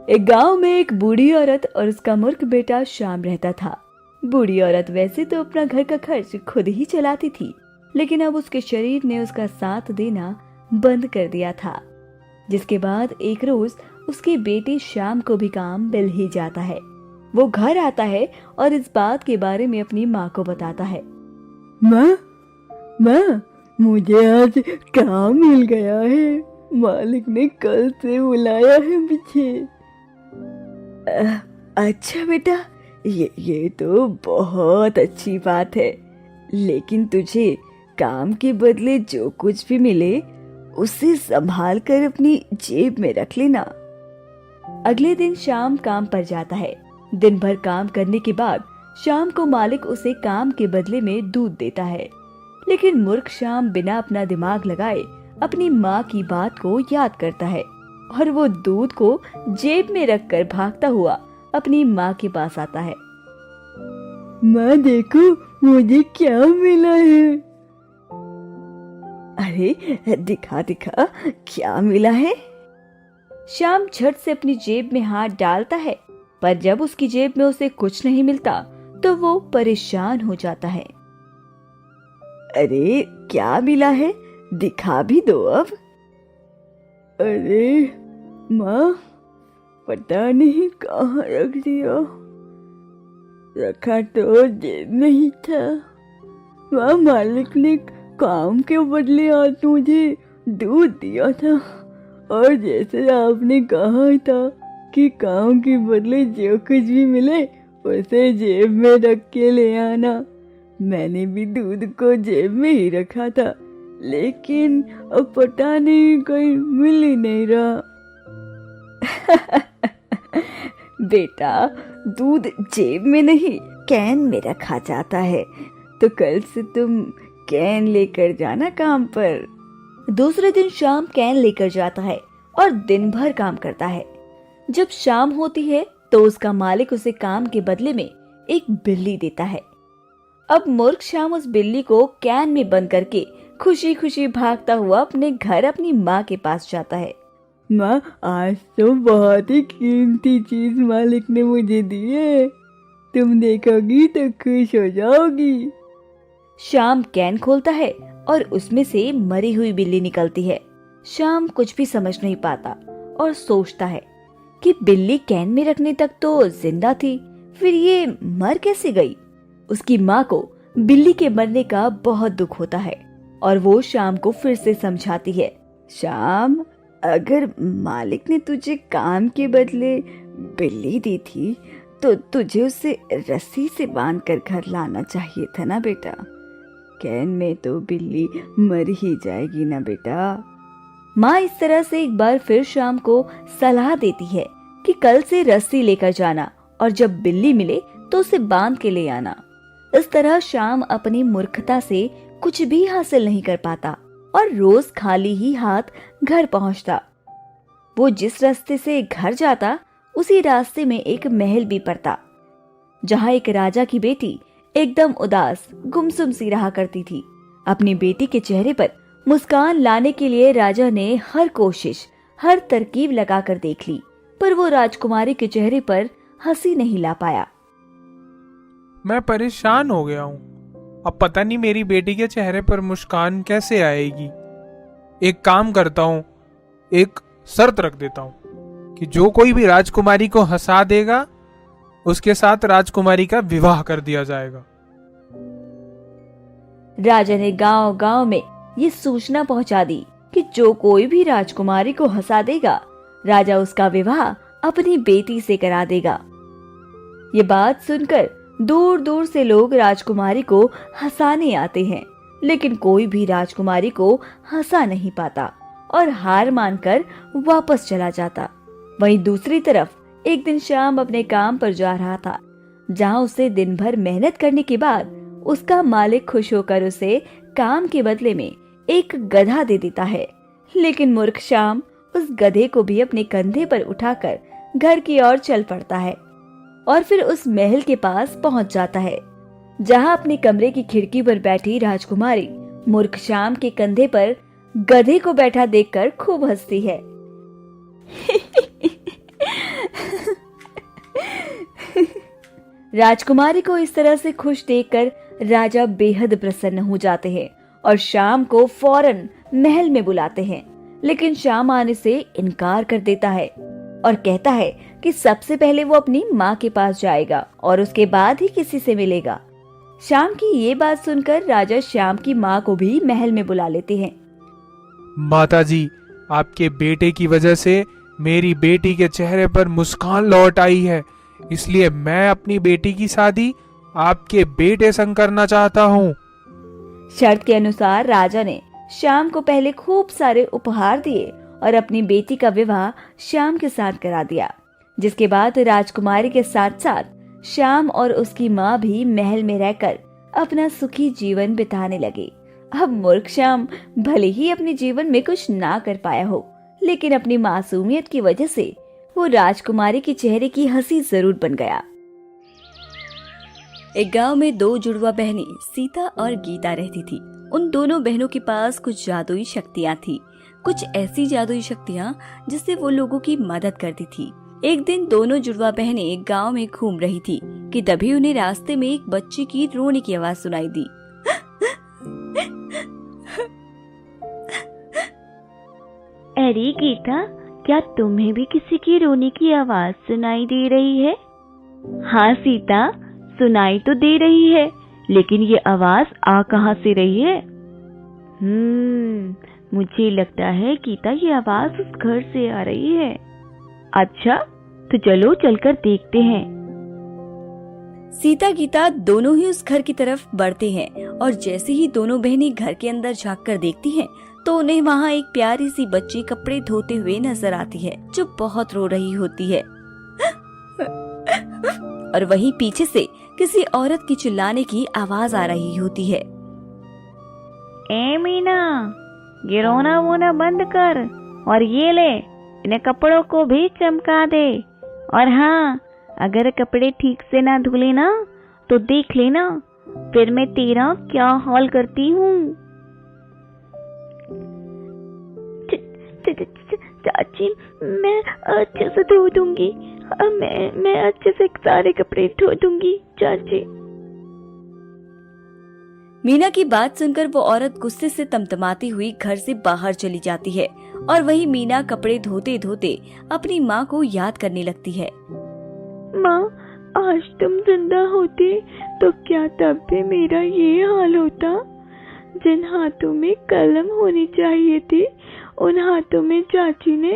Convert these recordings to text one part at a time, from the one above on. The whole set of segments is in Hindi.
एक गांव में एक बूढ़ी औरत और उसका मूर्ख बेटा श्याम रहता था। बूढ़ी औरत वैसे तो अपना घर का खर्च खुद ही चलाती थी, लेकिन अब उसके शरीर ने उसका साथ देना बंद कर दिया था। जिसके बाद एक रोज उसके बेटे श्याम को भी काम मिल ही जाता है। वो घर आता है और इस बात के बारे में अपनी माँ को बताता है। माँ, मुझे आज काम मिल गया है। मालिक ने कल से बुलाया है पीछे। अच्छा बेटा, ये तो बहुत अच्छी बात है, लेकिन तुझे काम के बदले जो कुछ भी मिले उसे संभाल कर अपनी जेब में रख लेना। अगले दिन श्याम काम पर जाता है। दिन भर काम करने के बाद शाम को मालिक उसे काम के बदले में दूध देता है, लेकिन मूर्ख श्याम बिना अपना दिमाग लगाए अपनी माँ की बात को याद करता है और वो दूध को जेब में रखकर भागता हुआ अपनी माँ के पास आता है। माँ देखो, मुझे क्या मिला है। अरे दिखा दिखा, क्या मिला है। श्याम झट से अपनी जेब में हाथ डालता है, पर जब उसकी जेब में उसे कुछ नहीं मिलता तो वो परेशान हो जाता है। अरे क्या मिला है, दिखा भी दो अब। अरे माँ, पता नहीं कहाँ रख दिया। रखा तो जेब में ही था। माँ, मालिक ने काम के बदले आज मुझे दूध दिया था, और जैसे आपने कहा था कि काम के बदले जो कुछ भी मिले उसे जेब में रख के ले आना, मैंने भी दूध को जेब में ही रखा था, लेकिन अब पता नहीं कहीं मिल ही नहीं रहा। बेटा, दूध जेब में नहीं कैन में रखा जाता है, तो कल से तुम कैन लेकर जाना काम पर। दूसरे दिन शाम कैन लेकर जाता है और दिन भर काम करता है। जब शाम होती है तो उसका मालिक उसे काम के बदले में एक बिल्ली देता है। अब मूर्ख श्याम उस बिल्ली को कैन में बंद करके खुशी खुशी भागता हुआ अपने घर अपनी माँ के पास जाता है। माँ, आज तो बहुत ही कीमती चीज मालिक ने मुझे दी है, तुम देखोगी तो खुश हो जाओगी। श्याम कैन खोलता है और उसमें से मरी हुई बिल्ली निकलती है। श्याम कुछ भी समझ नहीं पाता और सोचता है कि बिल्ली कैन में रखने तक तो जिंदा थी, फिर ये मर कैसे गई। उसकी माँ को बिल्ली के मरने का बहुत दुख होता है और वो श्याम को फिर से समझाती है। श्याम, अगर मालिक ने तुझे काम के बदले बिल्ली दी थी तो तुझे उसे रस्सी से बांधकर घर लाना चाहिए था ना बेटा। कैन में तो बिल्ली मर ही जाएगी ना बेटा। माँ इस तरह से एक बार फिर श्याम को सलाह देती है कि कल से रस्सी लेकर जाना और जब बिल्ली मिले तो उसे बांध के ले आना। इस तरह श्याम अपनी मूर्खता से कुछ भी हासिल नहीं कर पाता और रोज खाली ही हाथ घर पहुंचता। वो जिस रास्ते से घर जाता उसी रास्ते में एक महल भी पड़ता, जहाँ एक राजा की बेटी एकदम उदास गुमसुम सी रहा करती थी। अपनी बेटी के चेहरे पर मुस्कान लाने के लिए राजा ने हर कोशिश, हर तरकीब लगाकर देख ली, पर वो राजकुमारी के चेहरे पर हंसी नहीं ला पाया। मैं परेशान हो गया हूँ। अब पता नहीं मेरी बेटी के चेहरे पर मुस्कान कैसे आएगी। एक काम करता हूँ, एक शर्त रख देता हूँ कि जो कोई भी राजकुमारी को हंसा देगा उसके साथ राजकुमारी का विवाह कर दिया जाएगा। राजा ने गांव गांव में ये सूचना पहुंचा दी कि जो कोई भी राजकुमारी को हंसा देगा, राजा उसका विवाह अपनी बेटी से करा देगा। ये बात सुनकर दूर दूर से लोग राजकुमारी को हंसाने आते हैं, लेकिन कोई भी राजकुमारी को हंसा नहीं पाता और हार मानकर वापस चला जाता। वहीं दूसरी तरफ एक दिन श्याम अपने काम पर जा रहा था, जहां उसे दिन भर मेहनत करने के बाद उसका मालिक खुश होकर उसे काम के बदले में एक गधा दे देता है। लेकिन मूर्ख श्याम उस गधे को भी अपने कंधे पर उठाकर घर की ओर चल पड़ता है और फिर उस महल के पास पहुंच जाता है, जहां अपने कमरे की खिड़की पर बैठी राजकुमारी मूर्ख श्याम के कंधे पर गधे को बैठा देखकर खूब हंसती है। राजकुमारी को इस तरह से खुश देखकर राजा बेहद प्रसन्न हो जाते हैं और शाम को फौरन महल में बुलाते हैं। लेकिन शाम आने से इनकार कर देता है और कहता है कि सबसे पहले वो अपनी माँ के पास जाएगा और उसके बाद ही किसी से मिलेगा। शाम की ये बात सुनकर राजा शाम की माँ को भी महल में बुला लेते हैं। माताजी, आपके बेटे की वजह से मेरी बेटी के चेहरे पर मुस्कान लौट आई है, इसलिए मैं अपनी बेटी की शादी आपके बेटे संग करना चाहता हूँ। शर्त के अनुसार राजा ने शाम को पहले खूब सारे उपहार दिए और अपनी बेटी का विवाह शाम के साथ करा दिया, जिसके बाद राजकुमारी के साथ साथ शाम और उसकी माँ भी महल में रहकर अपना सुखी जीवन बिताने लगे। अब मूर्ख शाम भले ही अपने जीवन में कुछ ना कर पाया हो, लेकिन अपनी मासूमियत की वजह से वो राजकुमारी के चेहरे की हंसी जरूर बन गया। एक गांव में दो जुड़वा बहनें सीता और गीता रहती थी। उन दोनों बहनों के पास कुछ जादुई शक्तियाँ थी, कुछ ऐसी जादुई शक्तियाँ जिससे वो लोगों की मदद करती थी। एक दिन दोनों जुड़वा बहनें एक गांव में घूम रही थी कि तभी उन्हें रास्ते में एक बच्चे की रोने की आवाज सुनाई दी। अरे गीता, क्या तुम्हें भी किसी की रोने की आवाज सुनाई दे रही है? हाँ सीता, सुनाई तो दे रही है, लेकिन ये आवाज आ कहाँ से रही है? मुझे लगता है गीता ये आवाज उस घर से आ रही है। अच्छा, तो चलो चलकर देखते हैं। सीता गीता दोनों ही उस घर की तरफ बढ़ते हैं और जैसे ही दोनों बहनें घर के अंदर झांककर देखती हैं, तो उन्हें वहाँ एक प्यारी सी बच्ची कपड़े धोते हुए नजर आती है, जो बहुत रो रही होती है। और वहीं पीछे से किसी औरत की चिल्लाने की आवाज आ रही होती है। ए मीना, ये रोना वोना बंद कर और ये ले, इन्हें कपड़ों को भी चमका दे। और हाँ, अगर कपड़े ठीक से ना धुले ना तो देख लेना, फिर मैं तेरा क्या हाल करती हूँ। चाची, मैं अच्छे से धो दूंगी। मैं अच्छे से सारे कपड़े धो दूंगी चाची। मीना की बात सुनकर वो औरत गुस्से से तमतमाती हुई घर से बाहर चली जाती है और वहीं मीना कपड़े धोते धोते अपनी माँ को याद करने लगती है। माँ, आज तुम जिंदा होती तो क्या तब भी मेरा ये हाल होता? जिन हाथों में कलम होनी चाहिए थी, उन हाथों में चाची ने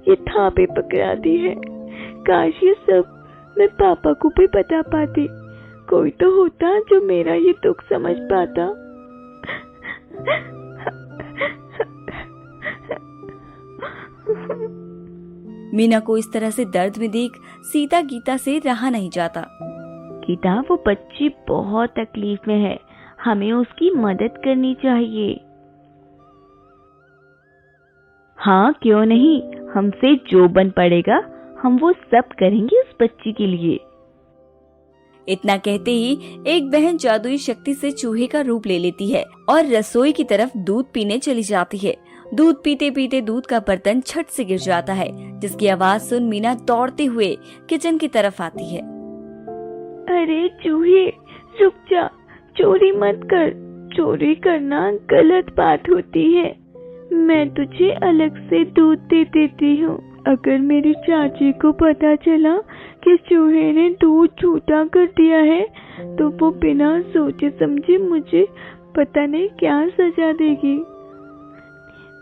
ये थापे पकड़ा दी है। काश ये सब मैं पापा को भी बता पाती। कोई तो होता जो मेरा ये दुख समझ पाता। मीना को इस तरह से दर्द में देख सीता गीता से रहा नहीं जाता। गीता, वो बच्ची बहुत तकलीफ में है, हमें उसकी मदद करनी चाहिए। हाँ, क्यों नहीं, हमसे जो बन पड़ेगा हम वो सब करेंगे उस बच्ची के लिए। इतना कहते ही एक बहन जादुई शक्ति से चूहे का रूप ले लेती है और रसोई की तरफ दूध पीने चली जाती है। दूध पीते पीते दूध का बर्तन छट से गिर जाता है, जिसकी आवाज सुन मीना दौड़ते हुए किचन की तरफ आती है। अरे चूहे, रुक जा, चोरी मत कर। चोरी करना गलत बात होती है। मैं तुझे अलग से दूध दे देती हूँ। अगर मेरी चाची को पता चला कि चूहे ने दूध झूठा कर दिया है, तो वो बिना सोचे समझे मुझे पता नहीं क्या सजा देगी।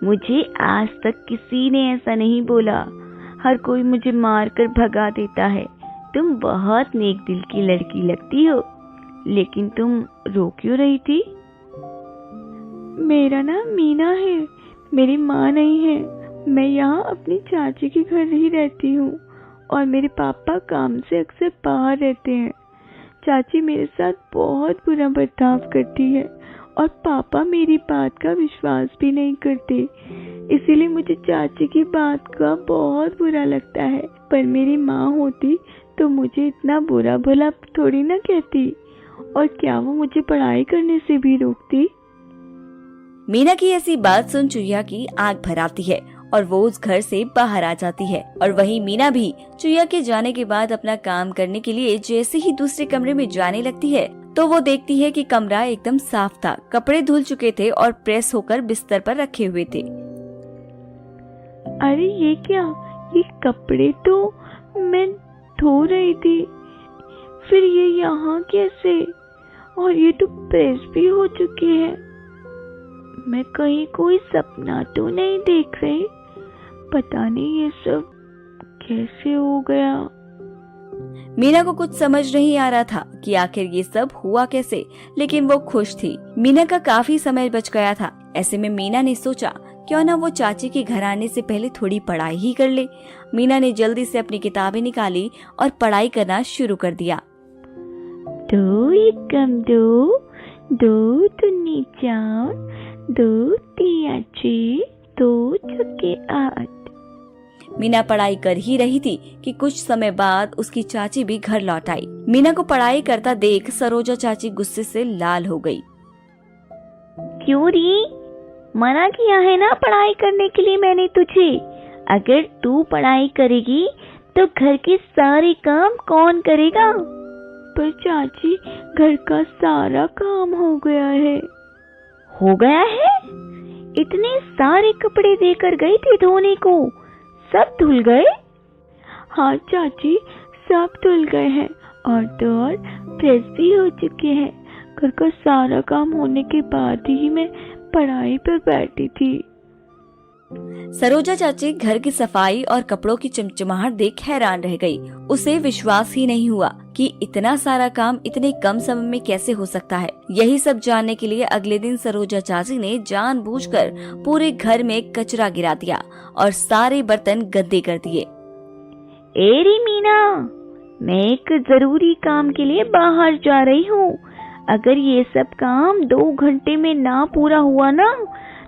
मुझे आज तक किसी ने ऐसा नहीं बोला। हर कोई मुझे मारकर भगा देता है। तुम बहुत नेक दिल की लड़की लगती हो, लेकिन तुम रो क्यों रही थी? मेरा नाम मीना है, मेरी माँ नहीं है। मैं यहाँ अपनी चाची के घर ही रहती हूँ और मेरे पापा काम से अक्सर बाहर रहते हैं। चाची मेरे साथ बहुत बुरा बर्ताव करती है और पापा मेरी बात का विश्वास भी नहीं करते। इसीलिए मुझे चाची की बात का बहुत बुरा लगता है। पर मेरी माँ होती तो मुझे इतना बुरा भला थोड़ी ना कहती। और क्या वो मुझे पढ़ाई करने से भी रोकती? मीना की ऐसी बात सुन चुहिया की आंख भर आती है और वो उस घर से बाहर आ जाती है। और वहीं मीना भी चुईया के जाने के बाद अपना काम करने के लिए जैसे ही दूसरे कमरे में जाने लगती है तो वो देखती है कि कमरा एकदम साफ था, कपड़े धुल चुके थे और प्रेस होकर बिस्तर पर रखे हुए थे। अरे ये क्या, ये कपड़े तो मैं धो रही थी, फिर ये यहाँ कैसे? और ये तो प्रेस भी हो चुकी है। मैं कहीं कोई सपना तो नहीं देख रही? पता नहीं ये सब कैसे हो गया। मीना को कुछ समझ नहीं आ रहा था कि आखिर ये सब हुआ कैसे, लेकिन वो खुश थी। मीना का काफी समय बच गया था। ऐसे में मीना ने सोचा क्यों ना वो चाची के घर आने से पहले थोड़ी पढ़ाई ही कर ले। मीना ने जल्दी से अपनी किताबें निकाली और पढ़ाई करना शुरू कर दिया। 2 एकम 2, 2 दूनी 4, 2 तिया 6, 2 चौके 8। मीना पढ़ाई कर ही रही थी कि कुछ समय बाद उसकी चाची भी घर लौट आई। मीना को पढ़ाई करता देख सरोजा चाची गुस्से से लाल हो गई। क्यों री, मना किया है ना पढ़ाई करने के लिए मैंने तुझे। अगर तू पढ़ाई करेगी तो घर के सारे काम कौन करेगा? पर चाची, घर का सारा काम हो गया है। हो गया है? इतने सारे कपड़े देकर गई थी धोने को, सब धुल गए? हाँ चाची, सब धुल गए हैं और तो और प्रेस भी हो चुके हैं। घर का सारा काम होने के बाद ही मैं पढ़ाई पर बैठी थी। सरोजा चाची घर की सफाई और कपड़ों की चमचमाहट देख हैरान रह गई। उसे विश्वास ही नहीं हुआ कि इतना सारा काम इतने कम समय में कैसे हो सकता है। यही सब जानने के लिए अगले दिन सरोजा चाची ने जानबूझकर पूरे घर में कचरा गिरा दिया और सारे बर्तन गंदे कर दिए। एरी मीना, मैं एक जरूरी काम के लिए बाहर जा रही हूँ। अगर ये सब काम 2 घंटे में ना पूरा हुआ ना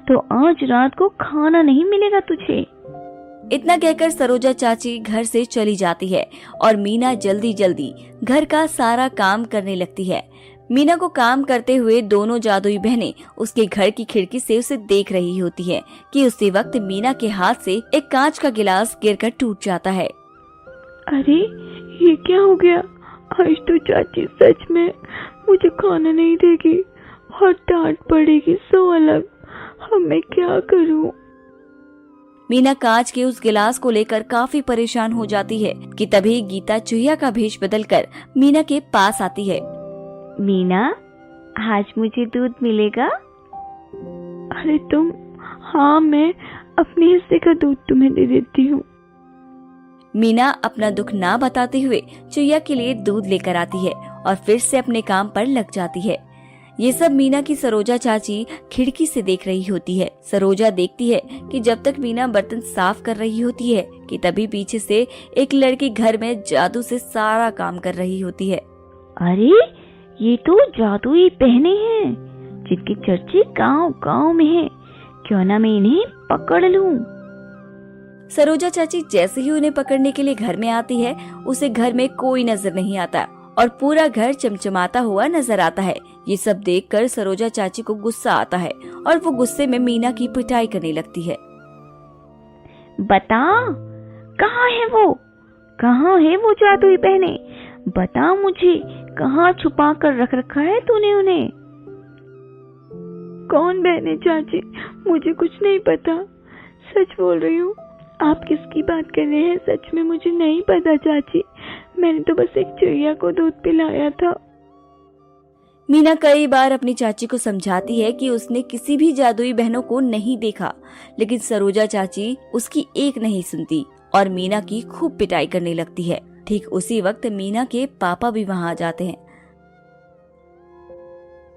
तो आज रात को खाना नहीं मिलेगा तुझे। इतना कहकर सरोजा चाची घर से चली जाती है और मीना जल्दी जल्दी घर का सारा काम करने लगती है। मीना को काम करते हुए दोनों जादुई बहनें उसके घर की खिड़की से उसे देख रही होती है कि उसी वक्त मीना के हाथ से एक कांच का गिलास गिरकर टूट जाता है। अरे ये क्या हो गया? आज तो चाची सच में मुझे खाना नहीं देगी और डांट पड़ेगी सो अलग। अब मैं क्या करूं? मीना कांच के उस गिलास को लेकर काफी परेशान हो जाती है कि तभी गीता चुहिया का भेष बदलकर मीना के पास आती है। मीना, आज मुझे दूध मिलेगा? अरे तुम, हाँ मैं अपने हिस्से का दूध तुम्हें दे देती हूँ। मीना अपना दुख ना बताते हुए चुहिया के लिए दूध लेकर आती है और फिर से अपने काम पर लग जाती है। ये सब मीना की सरोजा चाची खिड़की से देख रही होती है। सरोजा देखती है कि जब तक मीना बर्तन साफ कर रही होती है कि तभी पीछे से एक लड़की घर में जादू से सारा काम कर रही होती है। अरे ये तो जादुई बहनें हैं जिनके चर्चे गांव-गांव में हैं। क्यों ना मैं इन्हें पकड़ लूं। सरोजा चाची जैसे ही उन्हें पकड़ने के लिए घर में आती है उसे घर में कोई नजर नहीं आता और पूरा घर चमचमाता हुआ नजर आता है। ये सब देखकर सरोजा चाची को गुस्सा आता है और वो गुस्से में मीना की पिटाई करने लगती है। बता, कहाँ है वो? कहाँ है वो जादुई बहनें? बता मुझे, कहाँ छुपा कर रख रखा है तूने उन्हें? कौन बहनें चाची? मुझे कुछ नहीं पता, सच बोल रही हूँ। आप किसकी बात कर रहे हैं? सच में मुझे नहीं पता चाची। मैंने तो बस एक चुहिया को दूध पिलाया था। मीना कई बार अपनी चाची को समझाती है कि उसने किसी भी जादुई बहनों को नहीं देखा, लेकिन सरोजा चाची उसकी एक नहीं सुनती और मीना की खूब पिटाई करने लगती है। ठीक उसी वक्त मीना के पापा भी वहाँ आ जाते हैं।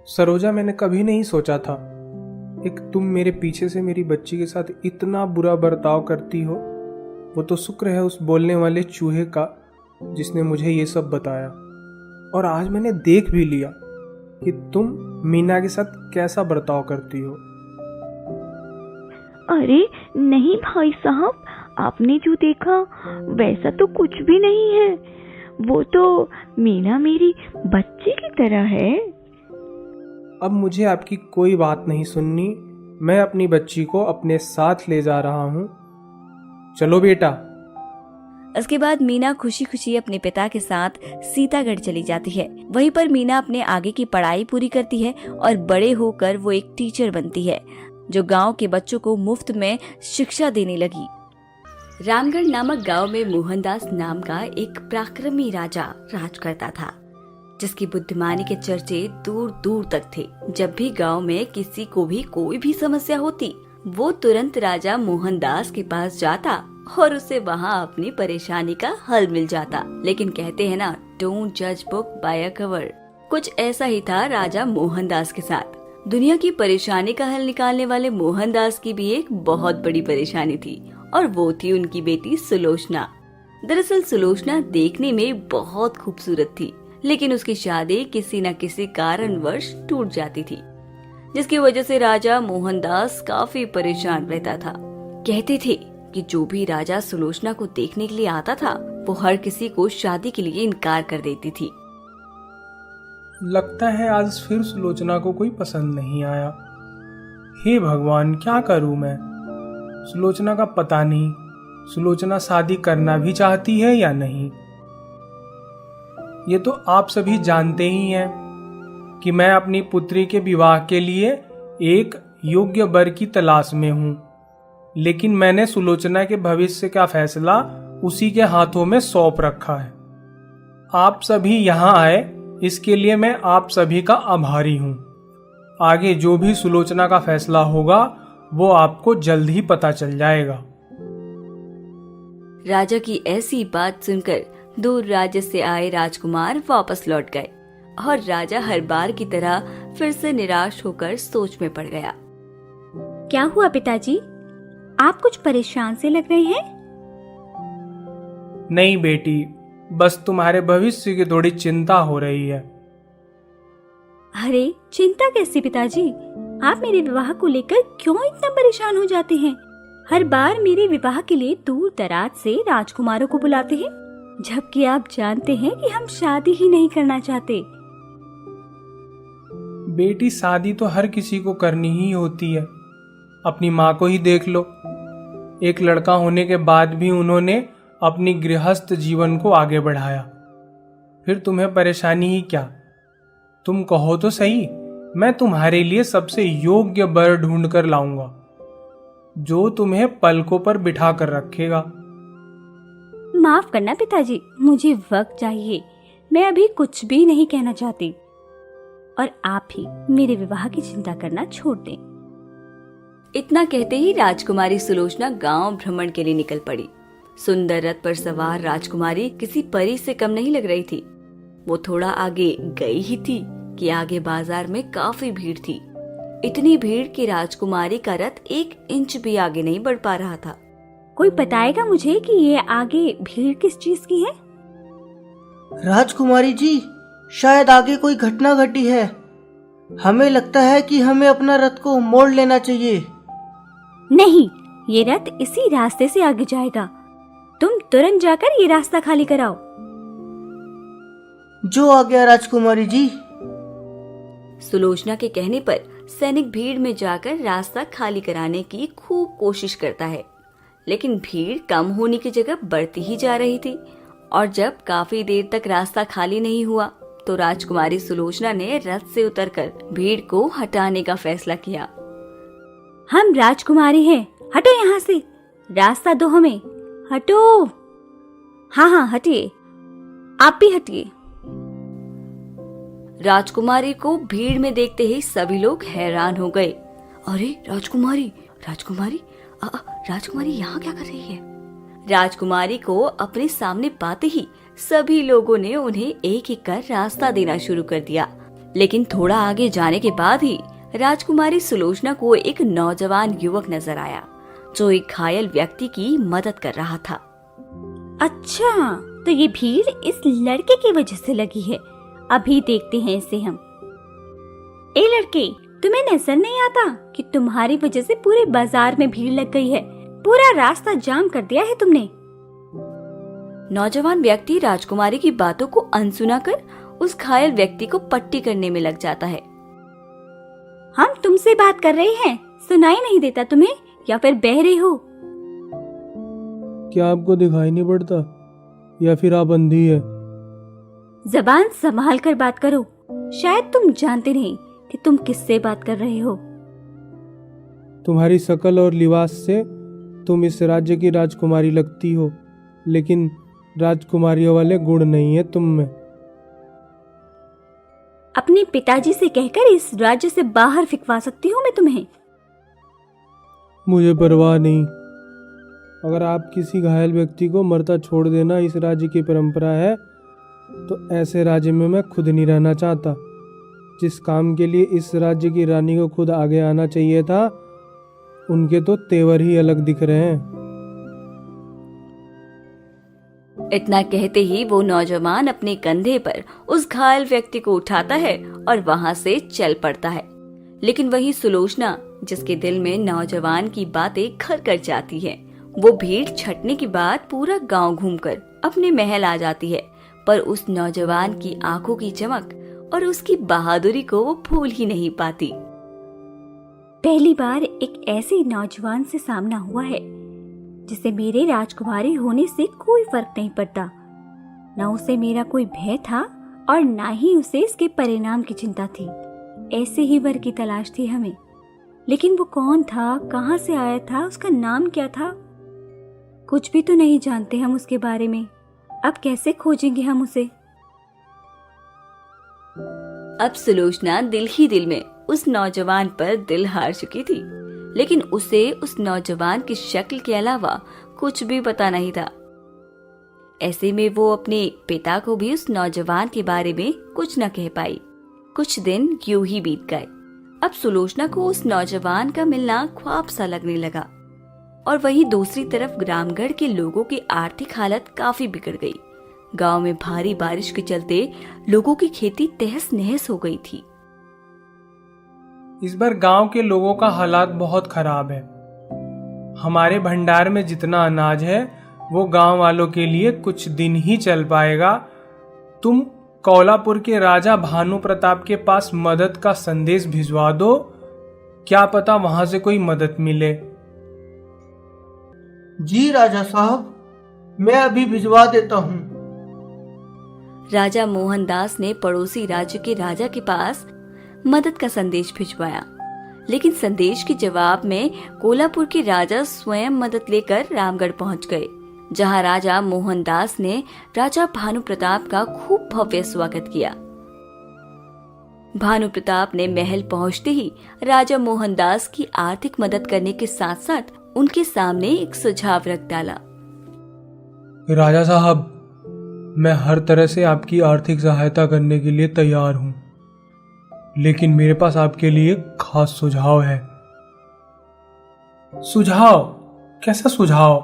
सरोजा, मैंने कभी नहीं सोचा था एक तुम मेरे पीछे से मेरी बच्ची के साथ इतना बुरा बर्ताव करती हो। वो तो शुक्र है उस बोलने वाले चूहे का जिसने मुझे ये सब बताया, और आज मैंने देख भी लिया कि तुम मीना के साथ कैसा बर्ताव करती हो। अरे नहीं भाई साहब, आपने जो देखा वैसा तो कुछ भी नहीं है। वो तो मीना मेरी बच्ची की तरह है। अब मुझे आपकी कोई बात नहीं सुननी। मैं अपनी बच्ची को अपने साथ ले जा रहा हूँ चलो बेटा। उसके बाद मीना खुशी खुशी अपने पिता के साथ सीतागढ़ चली जाती है। वहीं पर मीना अपने आगे की पढ़ाई पूरी करती है और बड़े होकर वो एक टीचर बनती है जो गांव के बच्चों को मुफ्त में शिक्षा देने लगी। रामगढ़ नामक गांव में मोहनदास नाम का एक पराक्रमी राजा राज करता था, जिसकी बुद्धिमानी के चर्चे दूर दूर तक थे। जब भी गांव में किसी को भी कोई भी समस्या होती, वो तुरंत राजा मोहनदास के पास जाता और उसे वहाँ अपनी परेशानी का हल मिल जाता। लेकिन कहते हैं ना, डोंट जज बुक बाय अ कवर। कुछ ऐसा ही था राजा मोहनदास के साथ। दुनिया की परेशानी का हल निकालने वाले मोहनदास की भी एक बहुत बड़ी परेशानी थी और वो थी उनकी बेटी सुलोचना। दरअसल सुलोचना देखने में बहुत खूबसूरत थी, लेकिन उसकी शादी किसी न किसी कारणवश टूट जाती थी, जिसकी वजह से राजा मोहनदास काफी परेशान रहता था। कहते थे कि जो भी राजा सुलोचना को देखने के लिए आता था, वो हर किसी को शादी के लिए इनकार कर देती थी। लगता है आज फिर सुलोचना को कोई पसंद नहीं आया। हे भगवान, क्या करूं मैं? सुलोचना का पता नहीं, सुलोचना शादी करना भी चाहती है या नहीं। ये तो आप सभी जानते ही हैं कि मैं अपनी पुत्री के विवाह के लिए एक योग्य वर की तलाश में हूं, लेकिन मैंने सुलोचना के भविष्य का फैसला उसी के हाथों में सौंप रखा है। आप सभी यहाँ आए, इसके लिए मैं आप सभी का आभारी हूं। आगे जो भी सुलोचना का फैसला होगा वो आपको जल्द ही पता चल जाएगा। राजा की ऐसी बात सुनकर दूर राज्य से आए राजकुमार वापस लौट गए और राजा हर बार की तरह फिर से निराश होकर सोच में पड़ गया। क्या हुआ पिताजी, आप कुछ परेशान से लग रहे हैं? नहीं बेटी, बस तुम्हारे भविष्य की थोड़ी चिंता हो रही है। अरे चिंता कैसी पिताजी, आप मेरे विवाह को लेकर क्यों इतना परेशान हो जाते हैं? हर बार मेरे विवाह के लिए दूर दराज से राजकुमारों को बुलाते हैं, जबकि आप जानते हैं कि हम शादी ही नहीं करना चाहते। बेटी, शादी तो हर किसी को करनी ही होती है। अपनी माँ को ही देख लो, एक लड़का होने के बाद भी उन्होंने अपनी गृहस्थ जीवन को आगे बढ़ाया। फिर तुम्हें परेशानी ही क्या? तुम कहो तो सही, मैं तुम्हारे लिए सबसे योग्य वर ढूंढ कर लाऊंगा जो तुम्हें पलकों पर बिठा कर रखेगा। माफ करना पिताजी, मुझे वक्त चाहिए। मैं अभी कुछ भी नहीं कहना चाहती और आप ही मेरे विवाह की चिंता करना छोड़ दें। इतना कहते ही राजकुमारी सुलोचना गांव भ्रमण के लिए निकल पड़ी। सुंदर रथ पर सवार राजकुमारी किसी परी से कम नहीं लग रही थी। वो थोड़ा आगे गई ही थी कि आगे बाजार में काफी भीड़ थी। इतनी भीड़ कि राजकुमारी का रथ 1 इंच भी आगे नहीं बढ़ पा रहा था। कोई बताएगा मुझे कि ये आगे भीड़ किस चीज की है? राजकुमारी जी, शायद आगे कोई घटना घटी है। हमें लगता है कि हमें अपना रथ को मोड़ लेना चाहिए। नहीं, ये रथ इसी रास्ते से आगे जाएगा। तुम तुरंत जाकर ये रास्ता खाली कराओ। जो आ गया राजकुमारी जी। सुलोचना के कहने पर सैनिक भीड़ में जाकर रास्ता खाली कराने की खूब कोशिश करता है, लेकिन भीड़ कम होने की जगह बढ़ती ही जा रही थी। और जब काफी देर तक रास्ता खाली नहीं हुआ तो राजकुमारी सुलोचना ने रथ से उतरकर भीड़ को हटाने का फैसला किया। हम राजकुमारी हैं, हटो यहाँ से, रास्ता दो हमें, हटो। हाँ हाँ हटिए, आप भी हटिए। राजकुमारी को भीड़ में देखते ही सभी लोग हैरान हो गए। अरे राजकुमारी, राजकुमारी, राजकुमारी यहाँ क्या कर रही है? राजकुमारी को अपने सामने पाते ही सभी लोगों ने उन्हें एक एक कर रास्ता देना शुरू कर दिया। लेकिन थोड़ा आगे जाने के बाद ही राजकुमारी सुलोचना को एक नौजवान युवक नजर आया जो एक घायल व्यक्ति की मदद कर रहा था। अच्छा, तो ये भीड़ इस लड़के की वजह से लगी है। अभी देखते हैं इसे हम। ए लड़के, तुम्हें नजर नहीं आता कि तुम्हारी वजह से पूरे बाजार में भीड़ लग गई है? पूरा रास्ता जाम कर दिया है तुमने। नौजवान व्यक्ति राजकुमारी की बातों को अनसुना कर उस घायल व्यक्ति को पट्टी करने में लग जाता है। हम तुमसे बात कर रहे हैं, सुनाई नहीं देता तुम्हें या फिर बहरे हो? क्या आपको दिखाई नहीं पड़ता या फिर आप अंधी है? जबान संभाल कर बात करो। शायद तुम जानते नहीं कि तुम किससे बात कर रहे हो। तुम्हारी शकल और लिबास से तुम इस राज्य की राजकुमारी लगती हो, लेकिन राजकुमारियों वाले गुण नहीं है तुम में। अपने पिताजी से कहकर इस राज्य से बाहर फिकवा सकती हूँ मैं तुम्हें। मुझे परवाह नहीं। अगर आप किसी घायल व्यक्ति को मरता छोड़ देना इस राज्य की परंपरा है, तो ऐसे राज्य में मैं खुद नहीं रहना चाहता। जिस काम के लिए इस राज्य की रानी को खुद आगे आना चाहिए था, उनके तो तेवर ही अलग दिख रहे हैं। इतना कहते ही वो नौजवान अपने कंधे पर उस घायल व्यक्ति को उठाता है और वहां से चल पड़ता है। लेकिन वही सुलोचना, जिसके दिल में नौजवान की बातें घर कर जाती है, वो भीड़ छटने के बाद पूरा गांव घूमकर अपने महल आ जाती है, पर उस नौजवान की आंखों की चमक और उसकी बहादुरी को वो भूल ही नहीं पाती। पहली बार एक ऐसे नौजवान से सामना हुआ है जिसे मेरे राजकुमारी होने से कोई फर्क नहीं पड़ता। न उसे मेरा कोई भय था और ना ही उसे इसके परिणाम की चिंता थी। ऐसे ही वर की तलाश थी हमें, लेकिन वो कौन था, कहाँ से आया था, उसका नाम क्या था, कुछ भी तो नहीं जानते हम उसके बारे में। अब कैसे खोजेंगे हम उसे? अब सुलोचना दिल ही दिल में उस नौजवान पर दिल हार चुकी थी, लेकिन उसे उस नौजवान की शक्ल के अलावा कुछ भी पता नहीं था। ऐसे में वो अपने पिता को भी उस नौजवान के बारे में कुछ न कह पाई। कुछ दिन यूं ही बीत गए। अब सुलोचना को उस नौजवान का मिलना ख्वाब सा लगने लगा। और वहीं दूसरी तरफ रामगढ़ के लोगों की आर्थिक हालत काफी बिगड़ गई। गांव में भारी बारिश के चलते लोगों की खेती तहस नहस हो गई थी। इस बार गांव के लोगों का हालात बहुत खराब है। हमारे भंडार में जितना अनाज है वो गांव वालों के लिए कुछ दिन ही चल पाएगा। तुम कोल्हापुर के राजा भानु प्रताप के पास मदद का संदेश भिजवा दो, क्या पता वहां से कोई मदद मिले। जी राजा साहब, मैं अभी भिजवा देता हूँ। राजा मोहनदास ने पड़ोसी राज्य के राजा के पास मदद का संदेश भिजवाया, लेकिन संदेश के जवाब में कोल्हापुर के राजा स्वयं मदद लेकर रामगढ़ पहुंच गए, जहां राजा मोहनदास ने राजा भानु प्रताप का खूब भव्य स्वागत किया। भानु प्रताप ने महल पहुंचते ही राजा मोहनदास की आर्थिक मदद करने के साथ साथ उनके सामने एक सुझाव रख डाला। राजा साहब, मैं हर तरह से आपकी आर्थिक सहायता करने के लिए तैयार हूं, लेकिन मेरे पास आपके लिए खास सुझाव है। सुझाव? कैसा सुझाव?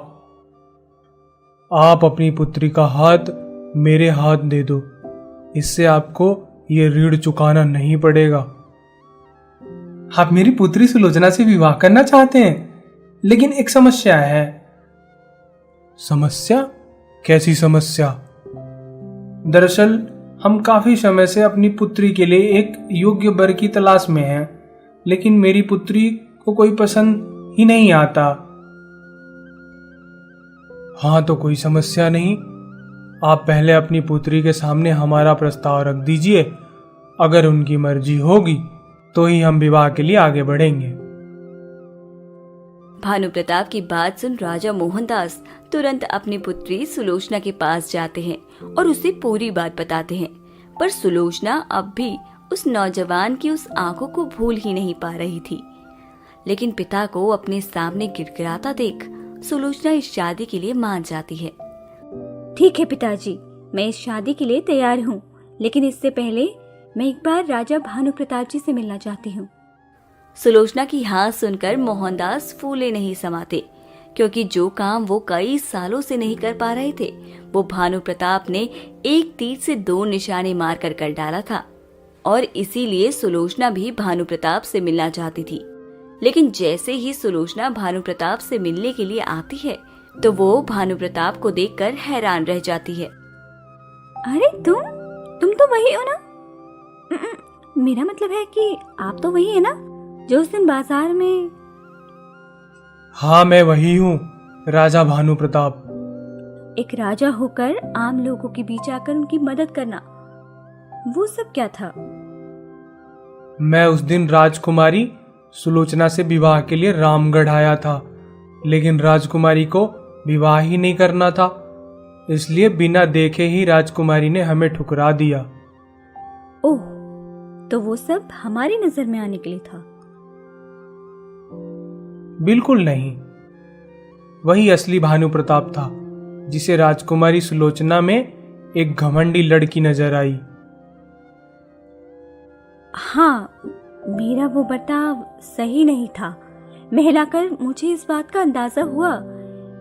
आप अपनी पुत्री का हाथ मेरे हाथ दे दो, इससे आपको ये ऋण चुकाना नहीं पड़ेगा। आप मेरी पुत्री सुलोचना से विवाह करना चाहते हैं, लेकिन एक समस्या है। समस्या? कैसी समस्या? दरअसल हम काफी समय से अपनी पुत्री के लिए एक योग्य वर की तलाश में हैं, लेकिन मेरी पुत्री को कोई पसंद ही नहीं आता। हाँ, तो कोई समस्या नहीं। आप पहले अपनी पुत्री के सामने हमारा प्रस्ताव रख दीजिए। अगर उनकी मर्जी होगी तो ही हम विवाह के लिए आगे बढ़ेंगे। भानु प्रताप की बात सुन राजा मोहनदास तुरंत अपनी पुत्री सुलोचना के पास जाते हैं और उसे पूरी बात बताते हैं, पर सुलोचना अब भी उस नौजवान की उस आंखों को भूल ही नहीं पा रही थी। लेकिन पिता को अपने सामने गिड़गिड़ाता देख सुलोचना इस शादी के लिए मान जाती है। ठीक है पिताजी, मैं इस शादी के लिए तैयार हूँ, लेकिन इससे पहले मैं एक बार राजा भानु प्रताप जी से मिलना चाहती हूँ। सुलोचना की हाँ सुनकर मोहनदास फूले नहीं समाते, क्योंकि जो काम वो कई सालों से नहीं कर पा रहे थे वो भानु प्रताप ने एक तीर से 2 निशाने मार कर डाला था। और इसीलिए सुलोचना भी भानु प्रताप से मिलना चाहती थी। लेकिन जैसे ही सुलोचना भानु प्रताप से मिलने के लिए आती है तो वो भानु प्रताप को देखकर हैरान रह जाती है। अरे तुम तो वही हो ना? मेरा मतलब है कि आप तो वही है ना जो उस दिन बाजार में? हाँ, मैं वही हूँ, राजा भानु प्रताप। एक राजा होकर आम लोगों के बीच आकर उनकी मदद करना, वो सब क्या था? मैं उस दिन राजकुमारी सुलोचना से विवाह के लिए रामगढ़ आया था, लेकिन राजकुमारी को विवाह ही नहीं करना था, इसलिए बिना देखे ही राजकुमारी ने हमें ठुकरा दिया। ओह, तो वो सब हमारी नजर में आने के लिए था? बिल्कुल नहीं, वही असली भानु प्रताप था, जिसे राजकुमारी सुलोचना में एक घमंडी लड़की नजर आई। हाँ, मेरा वो बर्ताव सही नहीं था। महलाकर मुझे इस बात का अंदाजा हुआ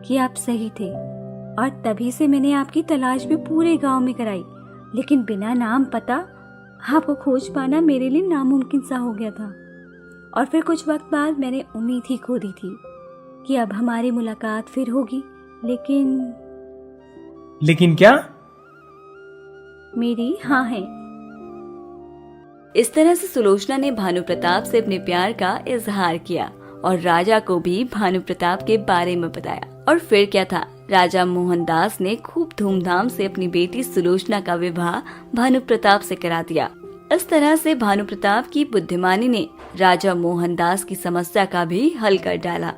कि आप सही थे, और तभी से मैंने आपकी तलाश भी पूरे गांव में कराई, लेकिन बिना नाम पता आपको खोज पाना मेरे लिए नामुमकिन सा हो गया था। और फिर कुछ वक्त बाद मैंने उम्मीद ही खो दी थी कि अब हमारी मुलाकात फिर होगी, लेकिन क्या? मेरी हाँ है। इस तरह से सुलोचना ने भानु प्रताप से अपने प्यार का इजहार किया और राजा को भी भानु प्रताप के बारे में बताया। और फिर क्या था, राजा मोहनदास ने खूब धूमधाम से अपनी बेटी सुलोचना का विवाह भानु प्रताप से करा दिया। इस तरह से भानु प्रताप की बुद्धिमानी ने राजा मोहनदास की समस्या का भी हल कर डाला।